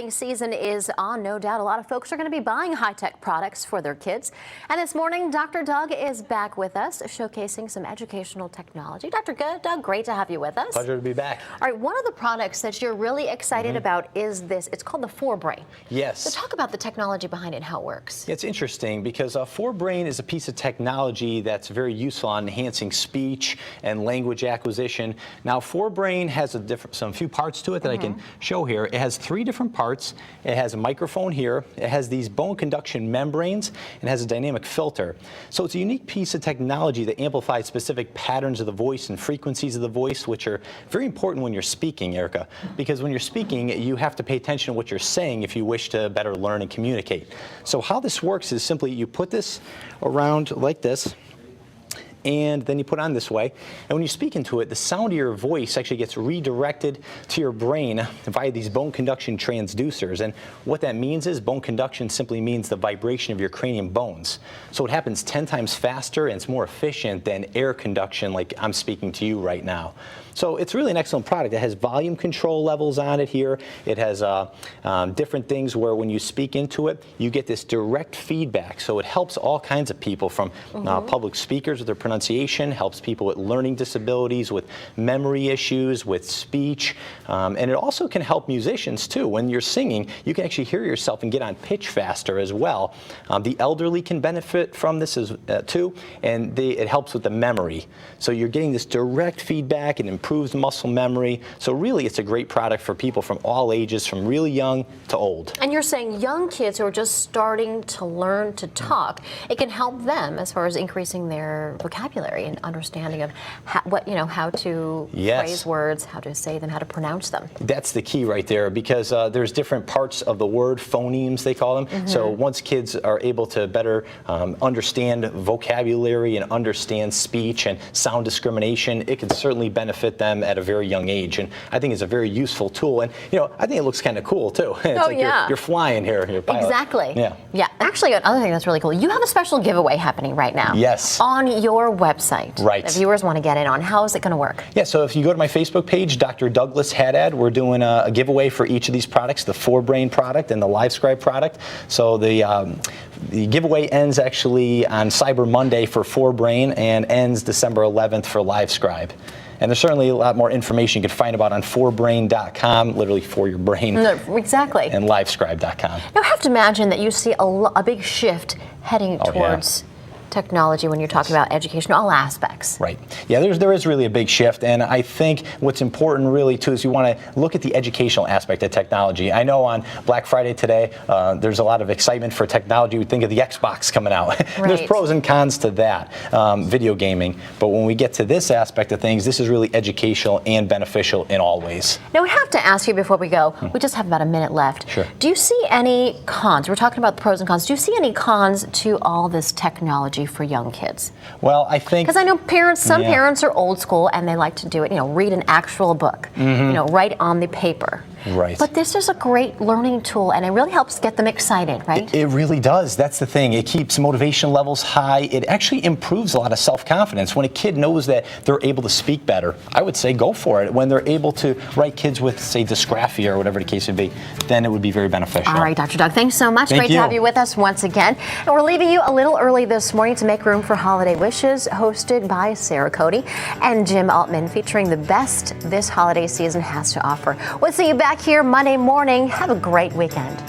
holiday season is on, no doubt. A lot of folks are going to be buying high-tech products for their kids. And this morning, Dr. Doug is back with us, showcasing some educational technology. Dr. Doug, great to have you with us. Pleasure to be back. All right, one of the products that you're really excited about is this. It's called the Forbrain. Yes. So talk about the technology behind it and how it works. It's interesting because Forbrain is a piece of technology that's very useful on enhancing speech and language acquisition. Now, Forbrain has some few parts to it that I can show here. It has 3 different parts. It has a microphone here. It has these bone conduction membranes and has a dynamic filter. So it's a unique piece of technology that amplifies specific patterns of the voice and frequencies of the voice, which are very important when you're speaking, Erica, because when you're speaking, you have to pay attention to what you're saying if you wish to better learn and communicate. So how this works is simply you put this around like this, and then you put it on this way, and when you speak into it, the sound of your voice actually gets redirected to your brain via these bone conduction transducers. And what that means is bone conduction simply means the vibration of your cranium bones. So it happens 10 times faster and it's more efficient than air conduction like I'm speaking to you right now. So it's really an excellent product. It has volume control levels on it here. It has different things where when you speak into it, you get this direct feedback. So it helps all kinds of people, from public speakers with their pronunciation, helps people with learning disabilities, with memory issues, with speech, and it also can help musicians too. When you're singing, you can actually hear yourself and get on pitch faster as well. The elderly can benefit from this too, and it helps with the memory. So you're getting this direct feedback and improves muscle memory. So really, it's a great product for people from all ages, from really young to old. And you're saying young kids who are just starting to learn to talk, it can help them as far as increasing their vocabulary and understanding of how to phrase words, how to say them, how to pronounce them. That's the key right there, because there's different parts of the word, phonemes they call them. So once kids are able to better understand vocabulary and understand speech and sound discrimination, it can certainly benefit them at a very young age. And I think it's a very useful tool. And I think it looks kind of cool too. It's like you're flying here. Exactly. Yeah. Actually, another thing that's really cool, you have a special giveaway happening right now. Yes. On your website. Right. If viewers want to get in on, how is it going to work? Yeah, so if you go to my Facebook page, Dr. Douglas Haddad, we're doing a giveaway for each of these products, the Forbrain product and the LiveScribe product. So the giveaway ends actually on Cyber Monday for Forbrain and ends December 11th for LiveScribe. And there's certainly a lot more information you can find about on forbrain.com, literally for your brain. Exactly. And livescribe.com. Now, I have to imagine that you see a big shift heading towards technology when you're talking about education, all aspects. Right. Yeah, there is really a big shift, and I think what's important really too is you want to look at the educational aspect of technology. I know on Black Friday today, there's a lot of excitement for technology. We think of the Xbox coming out. There's pros and cons to that, video gaming. But when we get to this aspect of things, this is really educational and beneficial in all ways. Now, we have to ask you before we go, we just have about a minute left. Sure. Do you see any cons? We're talking about the pros and cons. Do you see any cons to all this technology for young kids? Well, I think, because I know some parents are old school and they like to do it, read an actual book, write on the paper. Right. But this is a great learning tool, and it really helps get them excited, right? It really does. That's the thing. It keeps motivation levels high. It actually improves a lot of self-confidence. When a kid knows that they're able to speak better, I would say go for it. When they're able to write kids with, say, dysgraphia or whatever the case would be, then it would be very beneficial. All right, Dr. Doug, thanks so much. Thank Great you. to have you with us once again. And we're leaving you a little early this morning to make room for Holiday Wishes, hosted by Sarah Cody and Jim Altman, featuring the best this holiday season has to offer. We'll see you back here Monday morning. Have a great weekend.